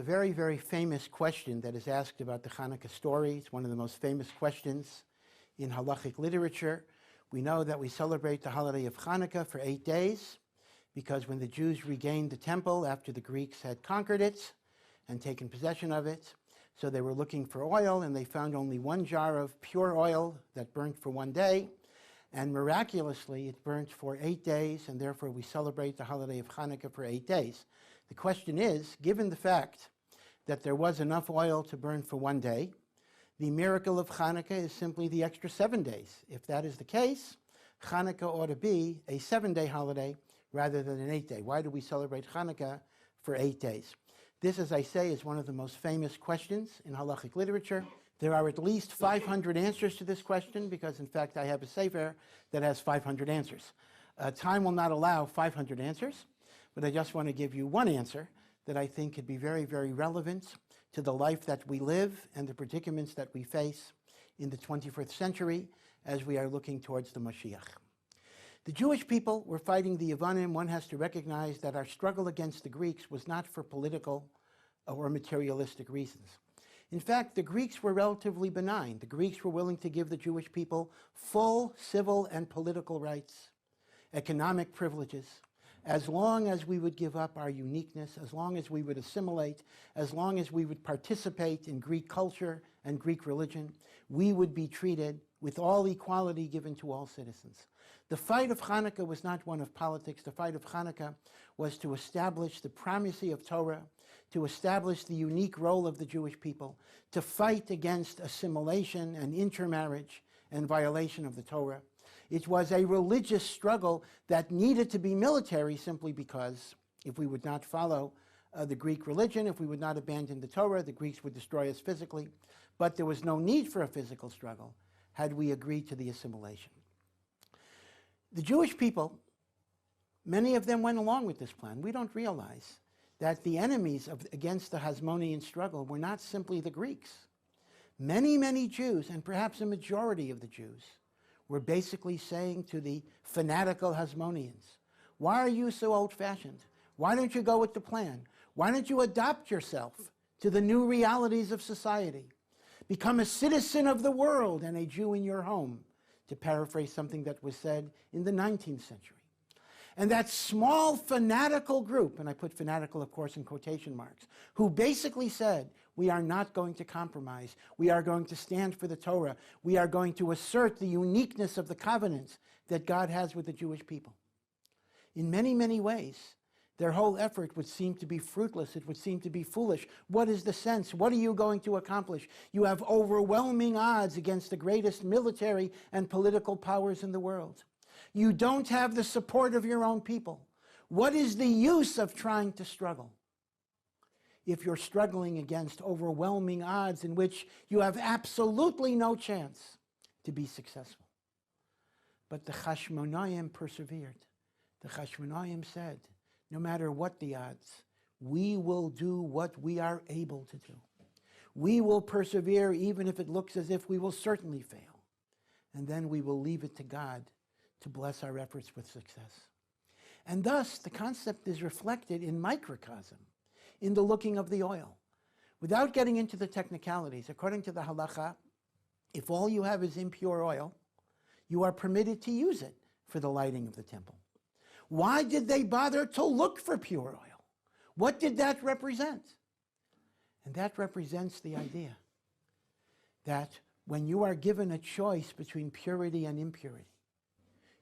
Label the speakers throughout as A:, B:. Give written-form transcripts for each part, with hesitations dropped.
A: a very, very famous question that is asked about the Chanukah story. It's one of the most famous questions in halachic literature. We know that we celebrate the holiday of Chanukah for 8 days because when the Jews regained the temple after the Greeks had conquered it and taken possession of it, so they were looking for oil and they found only one jar of pure oil that burnt for 1 day, and miraculously it burnt for 8 days, and therefore we celebrate the holiday of Chanukah for 8 days. The question is, given the fact that there was enough oil to burn for 1 day, the miracle of Chanukah is simply the extra 7 days. If that is the case, Chanukah ought to be a 7-day holiday rather than an 8-day. Why do we celebrate Chanukah for 8 days? This, as I say, is one of the most famous questions in halachic literature. There are at least 500 answers to this question because, in fact, I have a sefer that has 500 answers. Time will not allow 500 answers, but I just want to give you one answer that I think could be very, very relevant to the life that we live and the predicaments that we face in the 21st century as we are looking towards the Mashiach. The Jewish people were fighting the Yevanim. One has to recognize that our struggle against the Greeks was not for political or materialistic reasons. In fact, the Greeks were relatively benign. The Greeks were willing to give the Jewish people full civil and political rights, economic privileges, as long as we would give up our uniqueness, as long as we would assimilate, as long as we would participate in Greek culture and Greek religion, we would be treated with all equality given to all citizens. The fight of Chanukah was not one of politics. The fight of Chanukah was to establish the primacy of Torah, to establish the unique role of the Jewish people, to fight against assimilation and intermarriage and violation of the Torah. It was a religious struggle that needed to be military simply because if we would not follow the Greek religion, if we would not abandon the Torah, the Greeks would destroy us physically. But there was no need for a physical struggle had we agreed to the assimilation. The Jewish people, many of them went along with this plan. We don't realize that the enemies against the Hasmonean struggle were not simply the Greeks. Many, many Jews, and perhaps a majority of the Jews, were basically saying to the fanatical Hasmoneans, why are you so old-fashioned? Why don't you go with the plan? Why don't you adapt yourself to the new realities of society? Become a citizen of the world and a Jew in your home, to paraphrase something that was said in the 19th century. And that small fanatical group, and I put fanatical, of course, in quotation marks, who basically said, we are not going to compromise. We are going to stand for the Torah. We are going to assert the uniqueness of the covenants that God has with the Jewish people. In many, many ways, their whole effort would seem to be fruitless. It would seem to be foolish. What is the sense? What are you going to accomplish? You have overwhelming odds against the greatest military and political powers in the world. You don't have the support of your own people. What is the use of trying to struggle if you're struggling against overwhelming odds in which you have absolutely no chance to be successful? But the Chashmonaim persevered. The Chashmonaim said, no matter what the odds, we will do what we are able to do. We will persevere even if it looks as if we will certainly fail. And then we will leave it to God to bless our efforts with success. And thus, the concept is reflected in microcosm, in the looking of the oil. Without getting into the technicalities, according to the halacha, if all you have is impure oil, you are permitted to use it for the lighting of the temple. Why did they bother to look for pure oil? What did that represent? And that represents the idea that when you are given a choice between purity and impurity,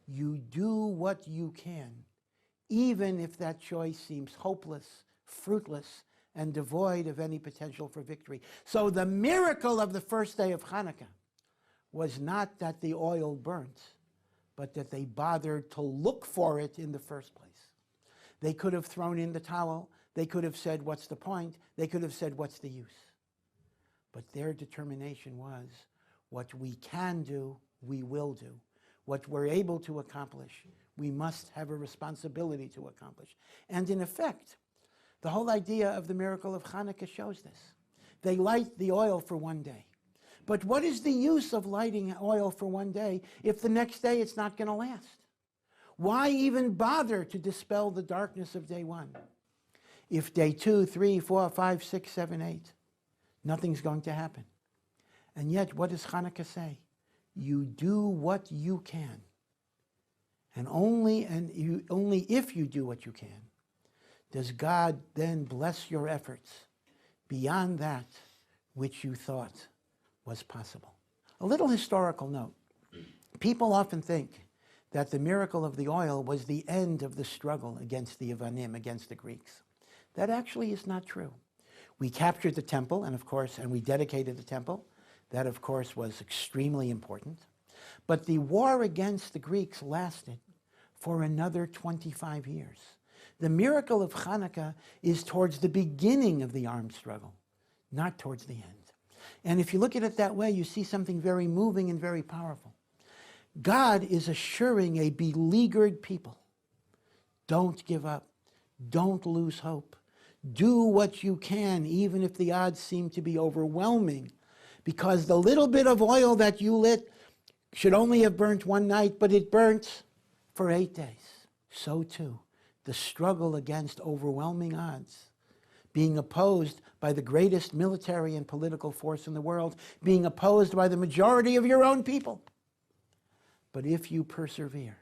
A: you do what you can, even if that choice seems hopeless, fruitless, and devoid of any potential for victory. So the miracle of the first day of Hanukkah was not that the oil burnt, but that they bothered to look for it in the first place. They could have thrown in the towel. They could have said, what's the point? They could have said, what's the use? But their determination was, what we can do, we will do. What we're able to accomplish, we must have a responsibility to accomplish. And in effect, the whole idea of the miracle of Hanukkah shows this. They light the oil for 1 day. But what is the use of lighting oil for 1 day if the next day it's not going to last? Why even bother to dispel the darkness of day one? if day 2, 3, 4, 5, 6, 7, 8, nothing's going to happen. And yet, what does Hanukkah say? You do what you can. And only if you do what you can, does God then bless your efforts beyond that which you thought was possible. A little historical note. People often think that the miracle of the oil was the end of the struggle against the Yevanim, against the Greeks. That actually is not true. We captured the temple, and we dedicated the temple. That, of course, was extremely important. But the war against the Greeks lasted for another 25 years. The miracle of Hanukkah is towards the beginning of the armed struggle, not towards the end. And if you look at it that way, you see something very moving and very powerful. God is assuring a beleaguered people, don't give up, don't lose hope. Do what you can, even if the odds seem to be overwhelming, because the little bit of oil that you lit should only have burnt one night, but it burnt for 8 days. So too, the struggle against overwhelming odds, being opposed by the greatest military and political force in the world, being opposed by the majority of your own people. But if you persevere,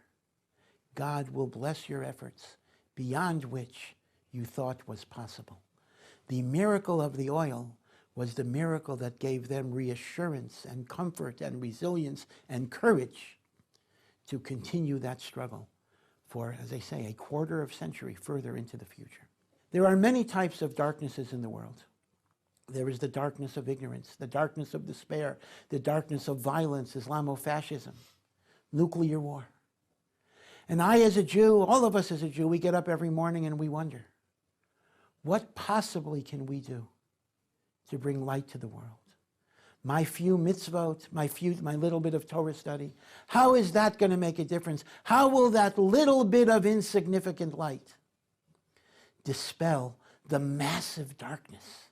A: God will bless your efforts beyond which you thought was possible. The miracle of the oil was the miracle that gave them reassurance and comfort and resilience and courage to continue that struggle for, as I say, a quarter of a century further into the future. There are many types of darknesses in the world. There is the darkness of ignorance, the darkness of despair, the darkness of violence, Islamofascism, nuclear war. And I, as a Jew, all of us as a Jew, we get up every morning and we wonder, what possibly can we do to bring light to the world? My few mitzvot, my little bit of Torah study, how is that going to make a difference? How will that little bit of insignificant light dispel the massive darkness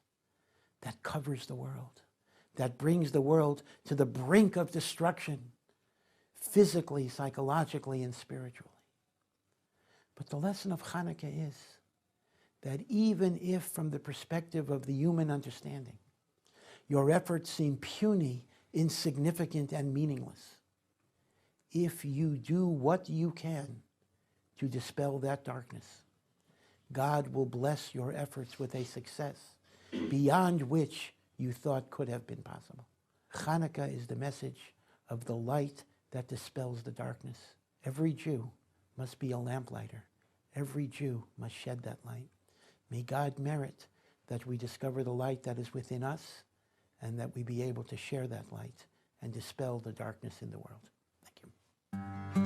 A: that covers the world, that brings the world to the brink of destruction, physically, psychologically, and spiritually? But the lesson of Hanukkah is that even if, from the perspective of the human understanding, your efforts seem puny, insignificant, and meaningless, if you do what you can to dispel that darkness, God will bless your efforts with a success beyond which you thought could have been possible. Hanukkah is the message of the light that dispels the darkness. Every Jew must be a lamplighter. Every Jew must shed that light. May God merit that we discover the light that is within us and that we be able to share that light and dispel the darkness in the world. Thank you.